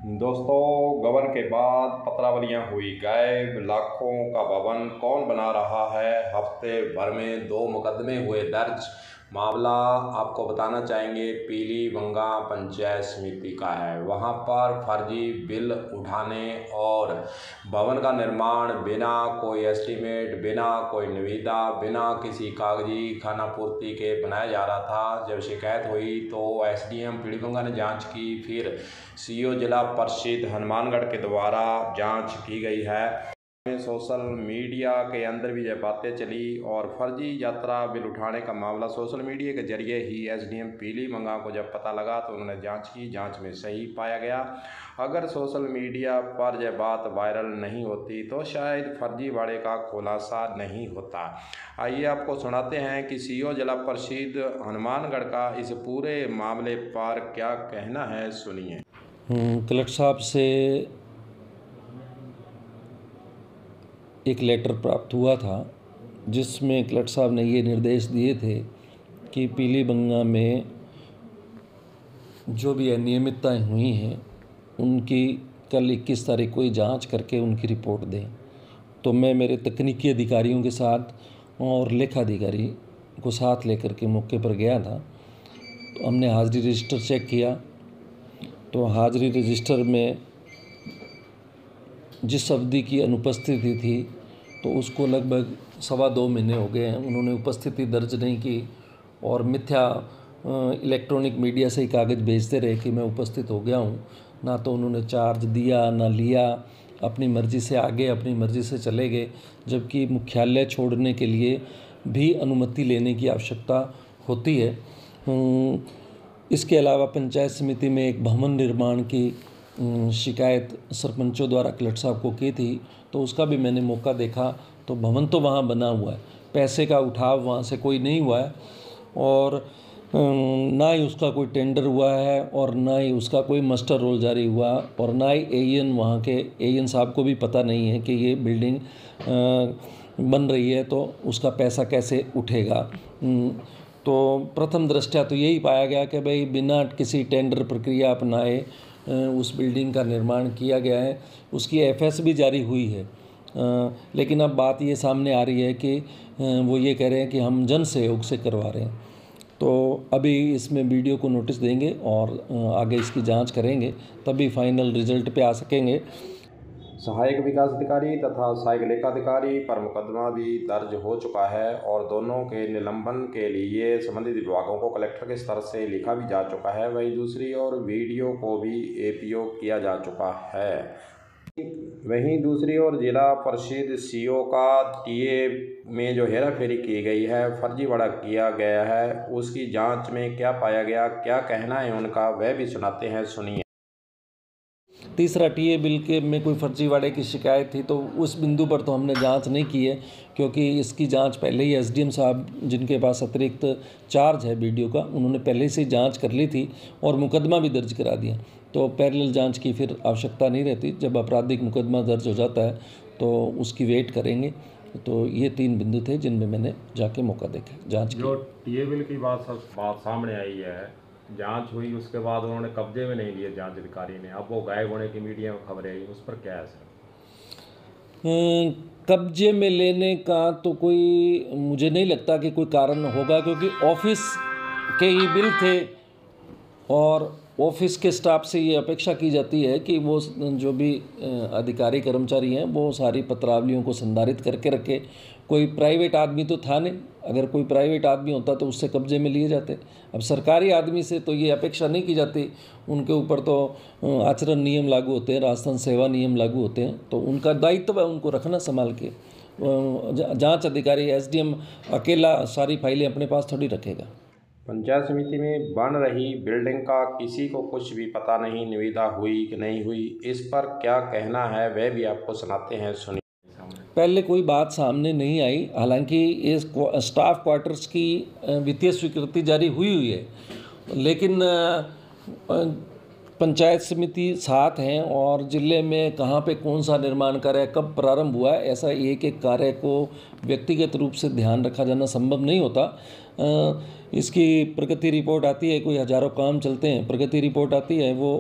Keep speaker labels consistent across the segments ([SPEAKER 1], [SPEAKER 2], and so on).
[SPEAKER 1] दोस्तों, गबन के बाद पत्रावलियां हुई गायब। लाखों का भवन कौन बना रहा है? हफ्ते भर में 2 मुकदमे हुए दर्ज। मामला आपको बताना चाहेंगे पीलीबंगा पंचायत समिति का है। वहां पर फर्जी बिल उठाने और भवन का निर्माण बिना कोई एस्टीमेट, बिना कोई निविदा, बिना किसी कागजी खानापूर्ति के बनाया जा रहा था। जब शिकायत हुई तो एसडीएम पीलीबंगा ने जांच की, फिर सीओ जिला परिषद हनुमानगढ़ के द्वारा जांच की गई है। सोशल मीडिया के अंदर भी यह बातें चली और फर्जी यात्रा बिल उठाने का मामला सोशल मीडिया के जरिए ही एसडीएम पीलीबंगा को जब पता लगा तो उन्होंने जांच की। जांच में सही पाया गया। अगर सोशल मीडिया पर यह बात वायरल नहीं होती तो शायद फर्जीवाड़े का खुलासा नहीं होता। आइए आपको सुनाते हैं कि सीओ जिला परिषद हनुमानगढ़ का इस पूरे मामले पर क्या कहना है, सुनिए।
[SPEAKER 2] कलेक्टर साहब से एक लेटर प्राप्त हुआ था जिसमें कलेक्टर साहब ने ये निर्देश दिए थे कि पीलीबंगा में जो भी अनियमितताएं हुई हैं उनकी कल 21 तारीख को ही जांच करके उनकी रिपोर्ट दें। तो मैं मेरे तकनीकी अधिकारियों के साथ और लेखाधिकारी को साथ लेकर के मौके पर गया था। तो हमने हाज़िरी रजिस्टर चेक किया तो हाज़िरी रजिस्टर में जिस अवधि की अनुपस्थिति थी तो उसको लगभग 2.25 महीने हो गए हैं। उन्होंने उपस्थिति दर्ज नहीं की और मिथ्या इलेक्ट्रॉनिक मीडिया से ही कागज़ भेजते रहे कि मैं उपस्थित हो गया हूँ। ना तो उन्होंने चार्ज दिया ना लिया, अपनी मर्ज़ी से आगे अपनी मर्ज़ी से चले गए, जबकि मुख्यालय छोड़ने के लिए भी अनुमति लेने की आवश्यकता होती है। इसके अलावा पंचायत समिति में एक भवन निर्माण की शिकायत सरपंचों द्वारा कलेक्टर साहब को की थी, तो उसका भी मैंने मौका देखा तो भवन तो वहाँ बना हुआ है, पैसे का उठाव वहाँ से कोई नहीं हुआ है और ना ही उसका कोई टेंडर हुआ है और ना ही उसका कोई मास्टर रोल जारी हुआ और ना ही एएन वहाँ के एएन साहब को भी पता नहीं है कि ये बिल्डिंग बन रही है तो उसका पैसा कैसे उठेगा। तो प्रथम दृष्टया तो यही पाया गया कि भाई बिना किसी टेंडर प्रक्रिया अपनाए उस बिल्डिंग का निर्माण किया गया है। उसकी एफएस भी जारी हुई है, लेकिन अब बात ये सामने आ रही है कि वो ये कह रहे हैं कि हम जन सहयोग से करवा रहे हैं। तो अभी इसमें वीडियो को नोटिस देंगे और आगे इसकी जांच करेंगे, तभी फाइनल रिजल्ट पे आ सकेंगे।
[SPEAKER 1] सहायक विकास अधिकारी तथा सहायक लेखाधिकारी पर मुकदमा भी दर्ज हो चुका है और दोनों के निलंबन के लिए संबंधित विभागों को कलेक्टर के स्तर से लिखा भी जा चुका है। वहीं दूसरी ओर वीडियो को भी एपीओ किया जा चुका है। वहीं दूसरी ओर जिला परिषद सीओ का टीए में जो हेराफेरी की गई है, फर्जीवाड़ा किया गया है, उसकी जांच में क्या पाया गया, क्या कहना है उनका, वह भी सुनाते हैं, सुनिए।
[SPEAKER 2] तीसरा टीए बिल के में कोई फर्जीवाड़े की शिकायत थी तो उस बिंदु पर तो हमने जांच नहीं की है, क्योंकि इसकी जांच पहले ही एसडीएम साहब जिनके पास अतिरिक्त चार्ज है वीडियो का, उन्होंने पहले से ही जांच कर ली थी और मुकदमा भी दर्ज करा दिया। तो पैरेलल जांच की फिर आवश्यकता नहीं रहती। जब आपराधिक मुकदमा दर्ज हो जाता है तो उसकी वेट करेंगे। तो ये 3 बिंदु थे जिनमें मैंने जाके मौका देखा, जांच की।
[SPEAKER 3] जो टीए बिल की बात सामने आई है, जांच हुई उसके बाद उन्होंने कब्जे में नहीं लिए जांच अधिकारी ने, अब वो गायब होने की मीडिया में खबरें आई, उस पर क्या है सर?
[SPEAKER 2] कब्जे में लेने का तो कोई मुझे नहीं लगता कि कोई कारण होगा, क्योंकि ऑफिस के ही बिल थे और ऑफिस के स्टाफ से ये अपेक्षा की जाती है कि वो जो भी अधिकारी कर्मचारी हैं वो सारी पत्रावलियों को संधारित करके रखे। कोई प्राइवेट आदमी तो था नहीं, अगर कोई प्राइवेट आदमी होता तो उससे कब्जे में लिए जाते। अब सरकारी आदमी से तो ये अपेक्षा नहीं की जाती, उनके ऊपर तो आचरण नियम लागू होते हैं, राजस्थान सेवा नियम लागू होते हैं, तो उनका दायित्व है उनको रखना संभाल के। जांच अधिकारी एसडीएम अकेला सारी फाइलें अपने पास थोड़ी रखेगा।
[SPEAKER 1] पंचायत समिति में बन रही बिल्डिंग का किसी को कुछ भी पता नहीं, निविदा हुई कि नहीं हुई, इस पर क्या कहना है वह भी आपको सुनाते हैं, सुनिए।
[SPEAKER 2] पहले कोई बात सामने नहीं आई, हालांकि इस स्टाफ क्वार्टर्स की वित्तीय स्वीकृति जारी हुई है, लेकिन पंचायत समिति 7 हैं और ज़िले में कहाँ पे कौन सा निर्माण कार्य कब प्रारंभ हुआ है, ऐसा एक एक कार्य को व्यक्तिगत रूप से ध्यान रखा जाना संभव नहीं होता। इसकी प्रगति रिपोर्ट आती है, कोई हज़ारों काम चलते हैं, प्रगति रिपोर्ट आती है, वो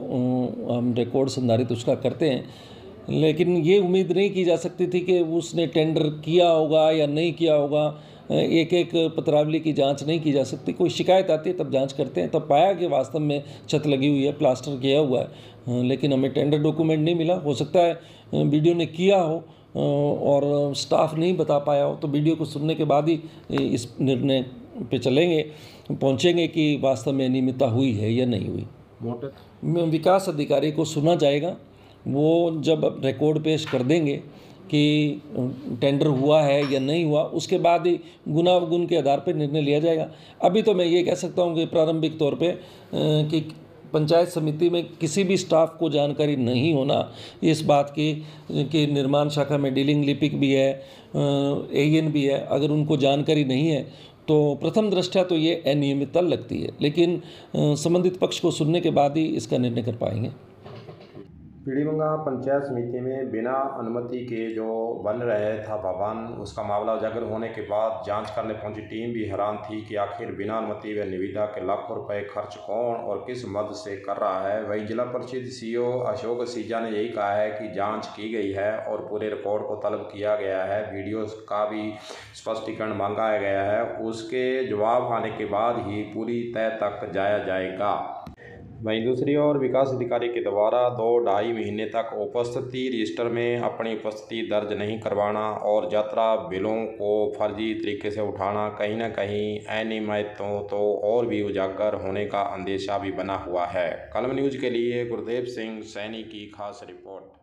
[SPEAKER 2] हम रिकॉर्ड संधारित उसका करते हैं। लेकिन ये उम्मीद नहीं की जा सकती थी कि उसने टेंडर किया होगा या नहीं किया होगा। एक एक पत्रावली की जांच नहीं की जा सकती। कोई शिकायत आती है तब जांच करते हैं, तब पाया कि वास्तव में छत लगी हुई है, प्लास्टर किया हुआ है, लेकिन हमें टेंडर डॉक्यूमेंट नहीं मिला। हो सकता है वीडियो ने किया हो और स्टाफ नहीं बता पाया हो, तो वीडियो को सुनने के बाद ही इस निर्णय पे पहुंचेंगे कि वास्तव में अनियमितता हुई है या नहीं हुई। विकास अधिकारी को सुना जाएगा, वो जब रिकॉर्ड पेश कर देंगे कि टेंडर हुआ है या नहीं हुआ, उसके बाद ही गुनावगुन के आधार पर निर्णय लिया जाएगा। अभी तो मैं ये कह सकता हूँ कि प्रारंभिक तौर पे कि पंचायत समिति में किसी भी स्टाफ को जानकारी नहीं होना इस बात की कि निर्माण शाखा में डीलिंग लिपिक भी है, एएन भी है, अगर उनको जानकारी नहीं है तो प्रथम दृष्टया तो ये अनियमितता लगती है, लेकिन संबंधित पक्ष को सुनने के बाद ही इसका निर्णय कर पाएंगे।
[SPEAKER 1] पीढ़ीबंगा पंचायत समिति में बिना अनुमति के जो बन रहे था भवन, उसका मामला उजागर होने के बाद जांच करने पहुंची टीम भी हैरान थी कि आखिर बिना अनुमति व निविदा के लाखों रुपए खर्च कौन और किस मद से कर रहा है। वहीं जिला परिषद सीईओ अशोक सीजा ने यही कहा है कि जांच की गई है और पूरे रिकॉर्ड को तलब किया गया है, वीडियो का भी स्पष्टीकरण मांगा गया है, उसके जवाब आने के बाद ही पूरी तय तक जाया जाएगा। वहीं दूसरी ओर विकास अधिकारी के द्वारा 2-2.5 महीने तक उपस्थिति रजिस्टर में अपनी उपस्थिति दर्ज नहीं करवाना और यात्रा बिलों को फर्जी तरीके से उठाना कहीं न कहीं अनियमितताओं तो और भी उजागर होने का अंदेशा भी बना हुआ है। कलम न्यूज़ के लिए गुरदेव सिंह सैनी की खास रिपोर्ट।